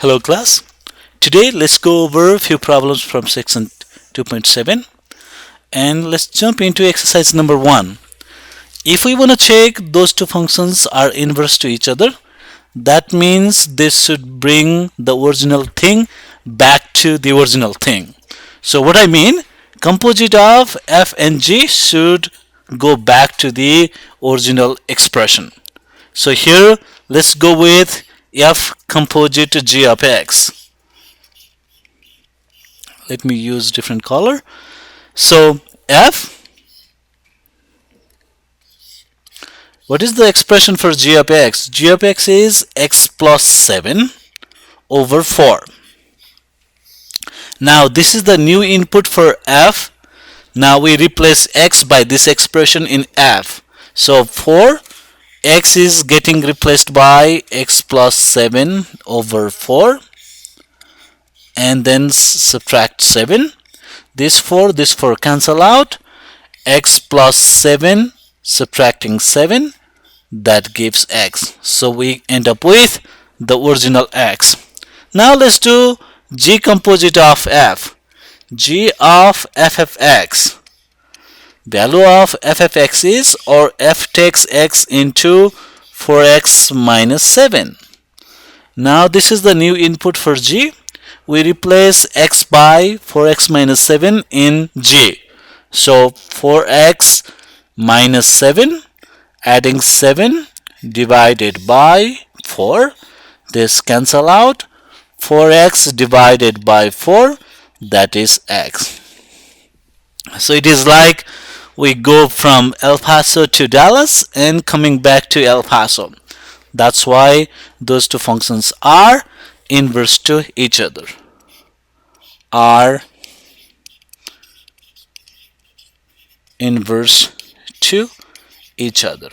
Hello class. Today let's go over a few problems from section 2.7 and let's jump into exercise number 1. If we want to check those two functions are inverse to each other, that means this should bring the original thing back to the original thing. So what I mean, composite of f and g should go back to the original expression. So here let's go with f composite g of x. Let me use different color. So f, what is the expression for g of x? G of x is x plus 7 over 4. Now this is the new input for f. Now we replace x by this expression in f. So 4, x is getting replaced by x plus 7 over 4 and then subtract 7. This 4 cancel out. X plus 7 subtracting 7, that gives x. So we end up with the original x. Now let's do g composite of f. G of f of x. Value of f of x is, or f takes x into 4x minus 7. Now this is the new input for g. We replace x by 4x minus 7 in g. So 4x minus 7, adding 7 divided by 4. This cancel out. 4x divided by 4, that is x. So it is like we go from El Paso to Dallas and coming back to El Paso. That's why those two functions are inverse to each other. Are inverse to each other.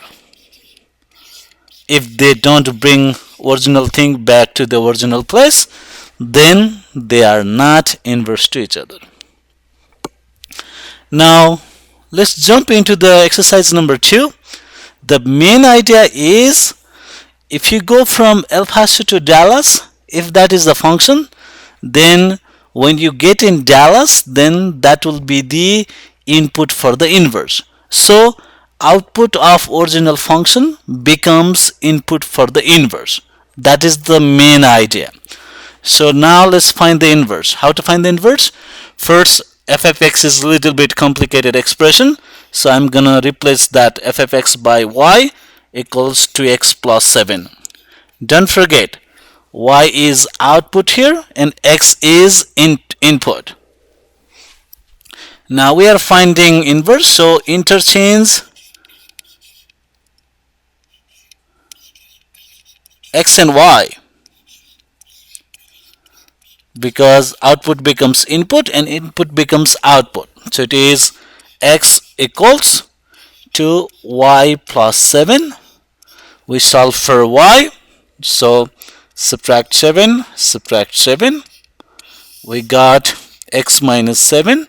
If they don't bring original thing back to the original place, then they are not inverse to each other. Now let's jump into the exercise number 2. The main idea is, if you go from El Paso to Dallas, if that is the function, then when you get in Dallas, then that will be the input for the inverse. So output of original function becomes input for the inverse. That is the main idea. So now let's find the inverse. How to find the inverse? First, f of x is a little bit complicated expression. So I'm gonna replace that f of x by y equals 2x plus 7. Don't forget, y is output here and x is input. Now we are finding inverse, so interchange x and y, because output becomes input and input becomes output. So it is x equals to y plus 7. We solve for y, so subtract 7, subtract 7. We got x minus 7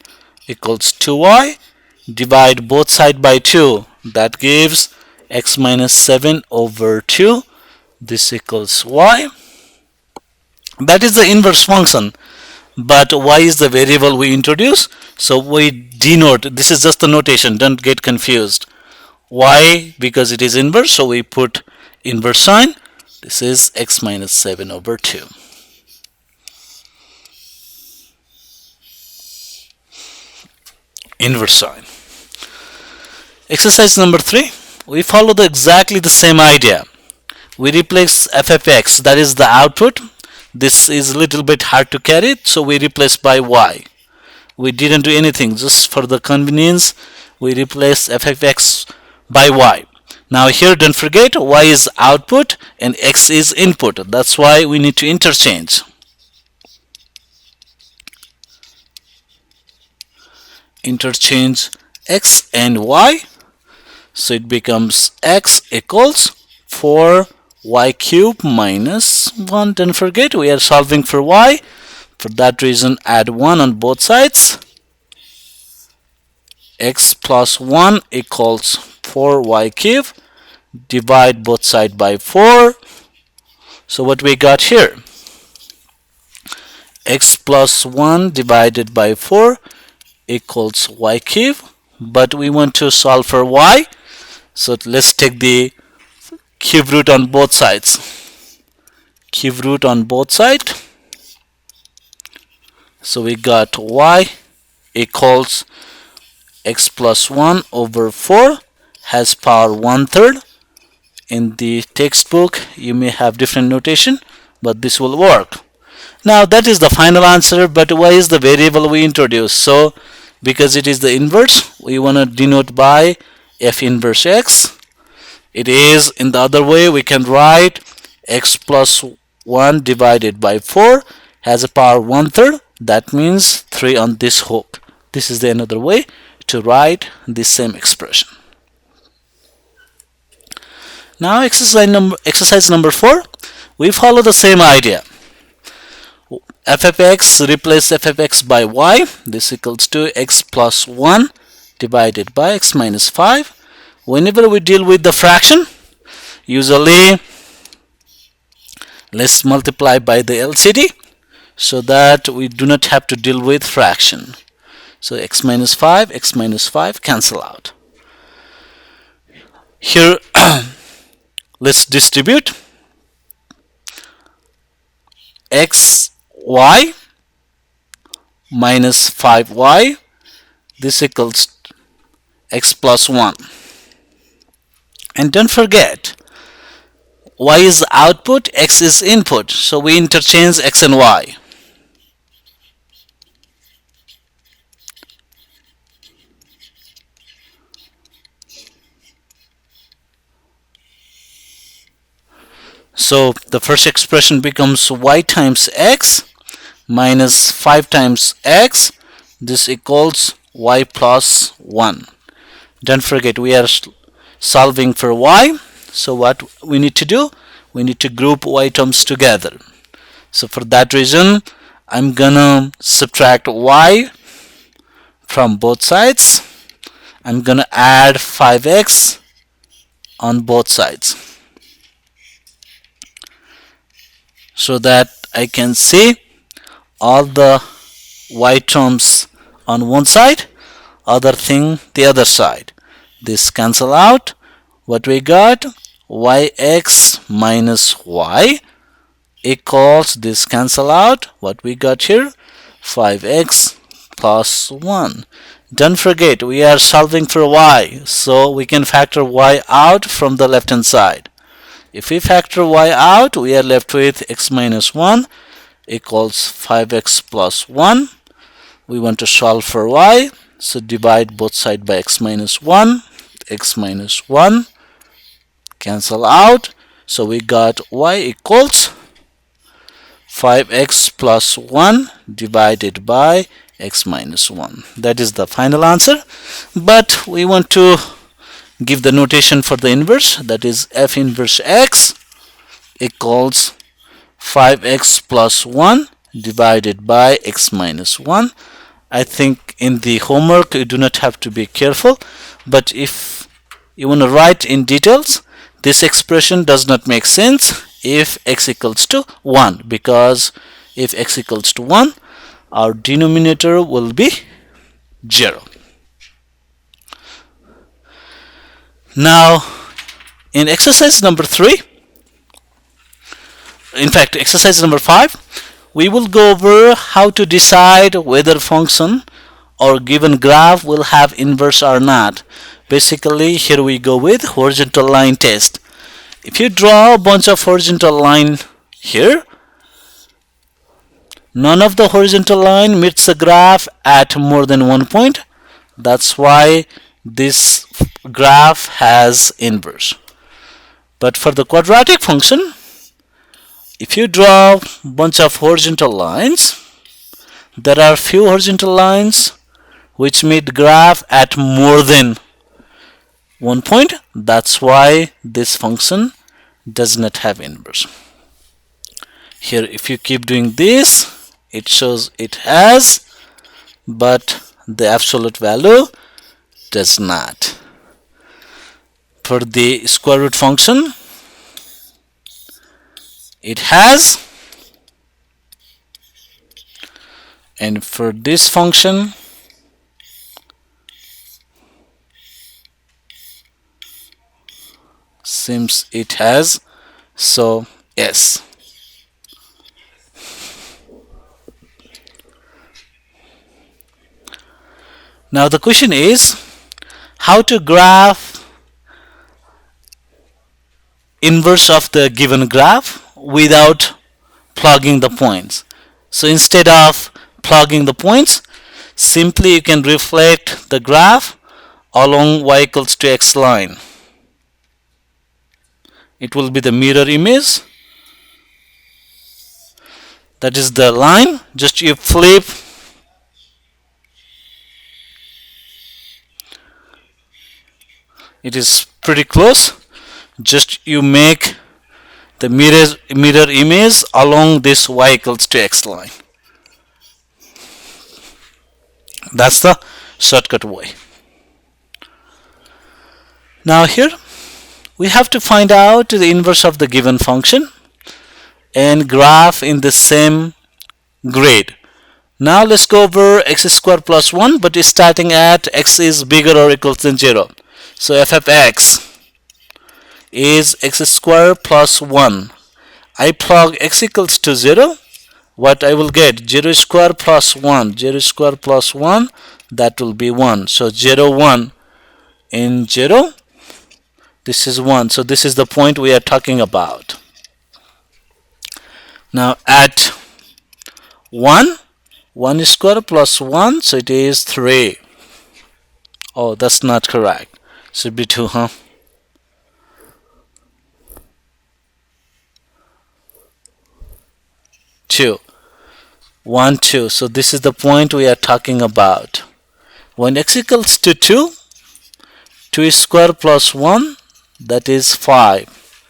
equals 2y. Divide both sides by 2. That gives x minus 7 over 2. This equals y. That is the inverse function. But y is the variable we introduce. So we denote. This is just the notation. Don't get confused. Y, because it is inverse, so we put inverse sign. This is x minus 7 over 2. Inverse sign. Exercise number 3. We follow exactly the same idea. We replace f of x, that is the output. This is a little bit hard to carry, so we replace by y. We didn't do anything, just for the convenience, we replace f of x by y. Now here, don't forget, y is output and x is input. That's why we need to interchange. Interchange x and y. So it becomes x equals 4y cube minus 1. Don't forget, we are solving for y. For that reason, add 1 on both sides. X plus 1 equals 4y cube. Divide both sides by 4. So what we got here? x plus 1 divided by 4 equals y cube, but we want to solve for y, so let's take the cube root on both sides. Cube root on both sides, so we got y equals x plus 1 over 4 has power 1/3. In the textbook you may have different notation, but this will work. Now that is the final answer, but why is the variable we introduce? So because it is the inverse, we want to denote by f inverse x. It is in the other way, we can write x plus 1 divided by 4 has a power 1/3. That means 3 on this hook. This is the another way to write the same expression. Now exercise number 4, we follow the same idea. f of x, replace f of x by y. This equals to x plus 1 divided by x minus 5. Whenever we deal with the fraction, usually let's multiply by the LCD so that we do not have to deal with fraction. So x minus 5 cancel out. Here let's distribute xy minus 5y. This equals x plus 1. And don't forget, y is output, x is input, so we interchange x and y. So the first expression becomes y times x minus 5 times x. This equals y plus 1. Don't forget, we are solving for y. So what we need to do? We need to group y terms together. So for that reason, I'm gonna subtract y from both sides. I'm gonna add 5x on both sides, so that I can see all the y terms on one side, other thing the other side. This cancel out. What we got? Yx minus y equals, this cancel out. What we got here? 5x plus 1. Don't forget, we are solving for y, so we can factor y out from the left hand side. If we factor y out, we are left with x minus 1 equals 5x plus 1. We want to solve for y, so divide both sides by x minus 1. X minus 1 cancel out, so we got y equals 5x plus 1 divided by x minus 1. That is the final answer, but we want to give the notation for the inverse, that is f inverse x equals 5x plus 1 divided by x minus 1. I think in the homework you do not have to be careful, but if you want to write in details, this expression does not make sense if x equals to 1, because if x equals to 1, our denominator will be 0. Now in exercise number 3, in fact exercise number 5, we will go over how to decide whether function or given graph will have inverse or not. Basically, here we go with horizontal line test. If you draw a bunch of horizontal line here, none of the horizontal line meets the graph at more than 1 point. That's why this graph has inverse. But for the quadratic function, if you draw a bunch of horizontal lines, there are few horizontal lines which meet graph at more than 1 point. That's why this function does not have inverse. Here if you keep doing this, it shows it has, but the absolute value does not. For the square root function, it has, And for this function, seems it has, so yes. Now the question is how to graph inverse of the given graph without plugging the points. So instead of plugging the points, simply you can reflect the graph along y equals to x line. It will be the mirror image. That is the line. Just you flip it is pretty close. Just you make the mirror image along this y equals to x line. That's the shortcut way. Now here we have to find out the inverse of the given function and graph in the same grid. Now let's go over x squared plus 1, but it's starting at x is bigger or equals than 0. So f of x is x squared plus 1. I plug x equals to 0. What I will get? 0 squared plus 1. 0 squared plus 1, that will be 1. So 0, 1 in 0. This is 1. So this is the point we are talking about. Now at 1, 1 squared plus 1, so it is 3. Oh, that's not correct. Should be 2, huh? Two. 1, 2. So this is the point we are talking about. When x equals to 2, 2 squared plus 1, that is 5.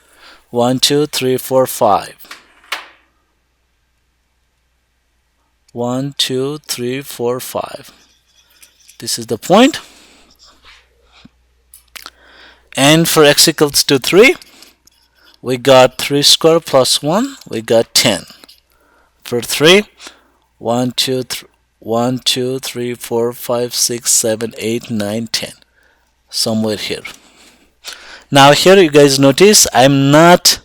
1, 2, 3, 4, 5. 1, 2, 3, 4, 5. This is the point. And for x equals to 3, we got 3 squared plus 1, we got 10. For 3, 1, 2, 3, 4, 5, 6, 7, 8, 9, 10. Somewhere here. Now here you guys notice I'm not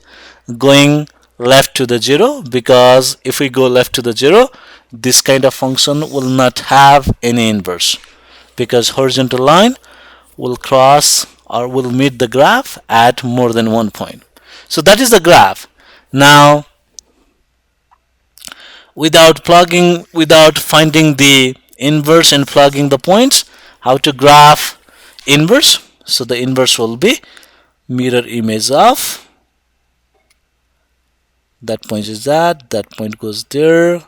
going left to the 0, because if we go left to the 0, this kind of function will not have any inverse, because horizontal line will cross or will meet the graph at more than one point. So that is the graph. Now without finding the inverse and plugging the points, how to graph inverse? So the inverse will be mirror image of that point is that point goes there,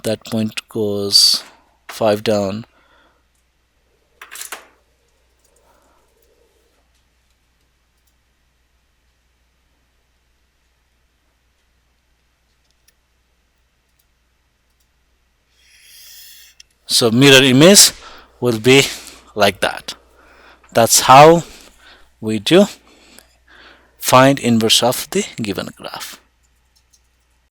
that point goes 5 down. So mirror image will be like that. That's how we do find inverse of the given graph.